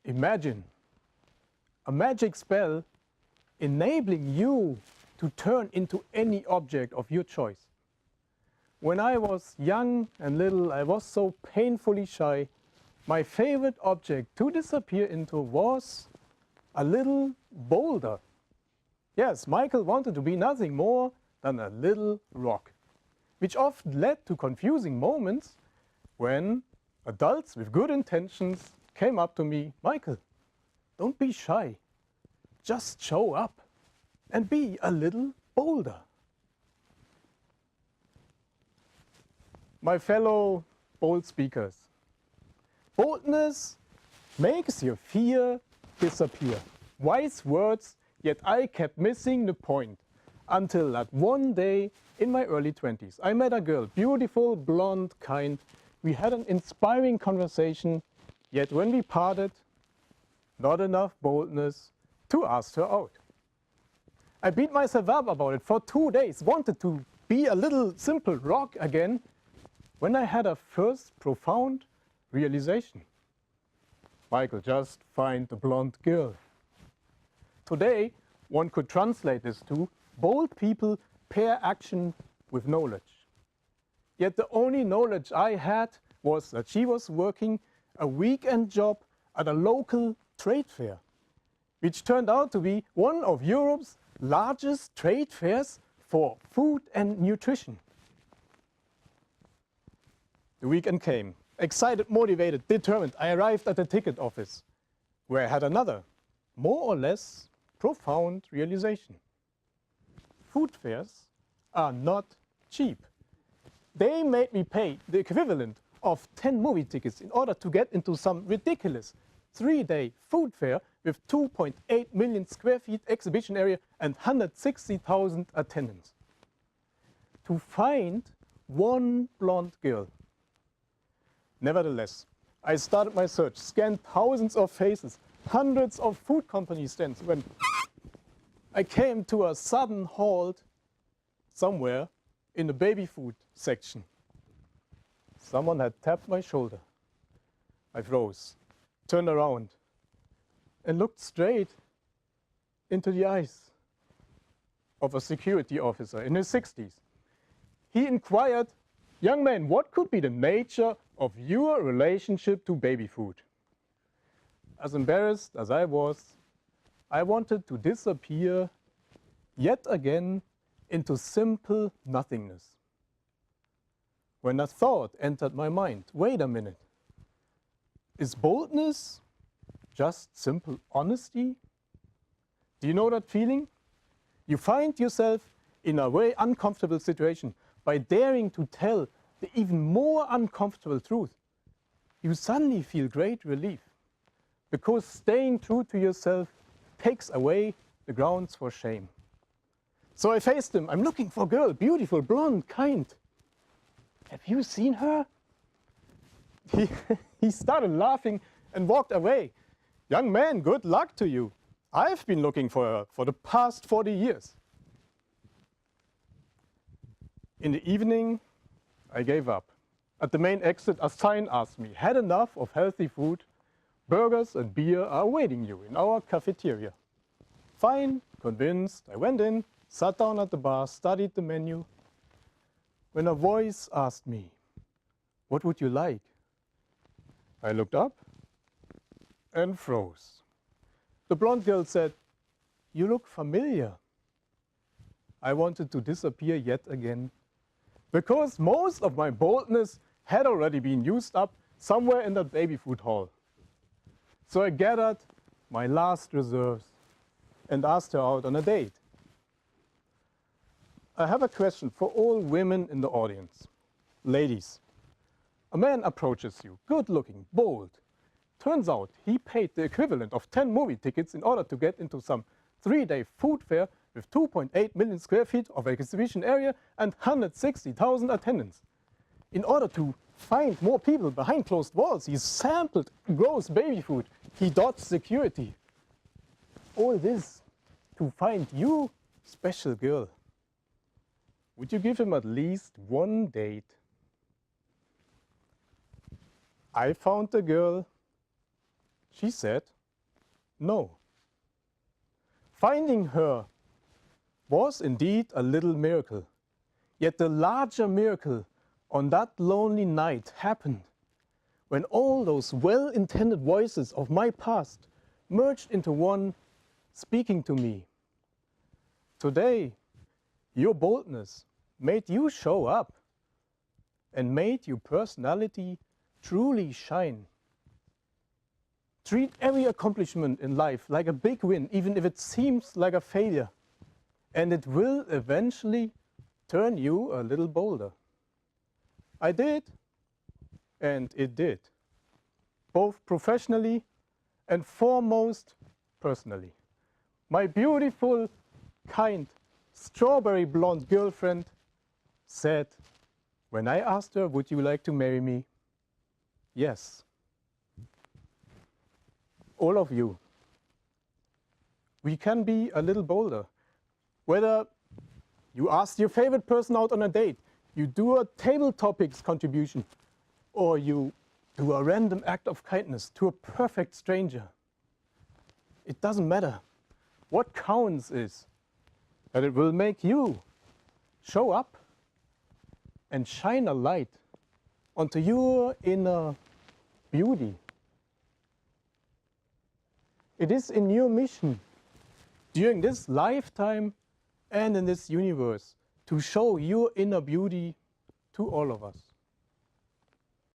Imagine a magic spell enabling you to turn into any object of your choice. When I was young and little, I was so painfully shy. My favorite object to disappear into was a little boulder. Yes, Michael wanted to be nothing more than a little rock, which often led to confusing moments when adults with good intentions came up to me. Michael, don't be shy. Just show up and be a little boulder. My fellow bold speakers, boldness makes your fear disappear. Wise words, yet I kept missing the point until that one day in my early 20s. I met a girl, beautiful, blonde, kind. We had an inspiring conversation, yet when we parted, not enough boldness to ask her out. I beat myself up about it for 2 days, wanted to be a little simple rock again, when I had a first profound realization. Michael, just find the blonde girl. Today, one could translate this to bold people pair action with knowledge. Yet the only knowledge I had was that she was working a weekend job at a local trade fair, which turned out to be one of Europe's largest trade fairs for food and nutrition. The weekend came. Excited, motivated, determined, I arrived at the ticket office, where I had another, more or less profound realization. Food fairs are not cheap. They made me pay the equivalent of 10 movie tickets in order to get into some ridiculous 3-day food fair with 2.8 million square feet exhibition area and 160,000 attendants. To find one blonde girl. Nevertheless, I started my search, scanned thousands of faces, hundreds of food company stands, when I came to a sudden halt somewhere in the baby food section. Someone had tapped my shoulder. I froze, turned around, and looked straight into the eyes of a security officer in his 60s. He inquired, "Young man, what could be the nature of your relationship to baby food?" As embarrassed as I was, I wanted to disappear yet again into simple nothingness. When a thought entered my mind, wait a minute, is boldness just simple honesty? Do you know that feeling? You find yourself in a very uncomfortable situation. By daring to tell the even more uncomfortable truth, you suddenly feel great relief, because staying true to yourself takes away the grounds for shame. So I faced him. I'm looking for a girl, beautiful, blonde, kind. Have you seen her? He started laughing and walked away. Young man, good luck to you. I've been looking for her for the past 40 years. In the evening, I gave up. At the main exit, a sign asked me, "Had enough of healthy food? Burgers and beer are awaiting you in our cafeteria." Fine, convinced, I went in, sat down at the bar, studied the menu. When a voice asked me, "What would you like?" I looked up and froze. The blonde girl said, "You look familiar." I wanted to disappear yet again, because most of my boldness had already been used up somewhere in that baby food hall. So I gathered my last reserves and asked her out on a date. I have a question for all women in the audience. Ladies, a man approaches you, good looking, bold. Turns out he paid the equivalent of 10 movie tickets in order to get into some 3-day food fair with 2.8 million square feet of exhibition area and 160,000 attendants. In order to find more people behind closed walls, he sampled gross baby food. He dodged security. All this to find you, special girl. Would you give him at least one date? I found the girl She said, no. Finding her was indeed a little miracle. Yet the larger miracle on that lonely night happened when all those well-intended voices of my past merged into one, speaking to me. Today, your boldness made you show up and made your personality truly shine. Treat every accomplishment in life like a big win, even if it seems like a failure, and it will eventually turn you a little bolder. I did, and it did, both professionally and foremost personally. My beautiful, kind, strawberry blonde girlfriend said, when I asked her, would you like to marry me? Yes. All of you, we can be a little bolder. Whether you ask your favorite person out on a date, you do a table topics contribution, or you do a random act of kindness to a perfect stranger. It doesn't matter. What counts is that it will make you show up and shine a light onto your inner beauty. It is in your mission during this lifetime and in this universe to show your inner beauty to all of us.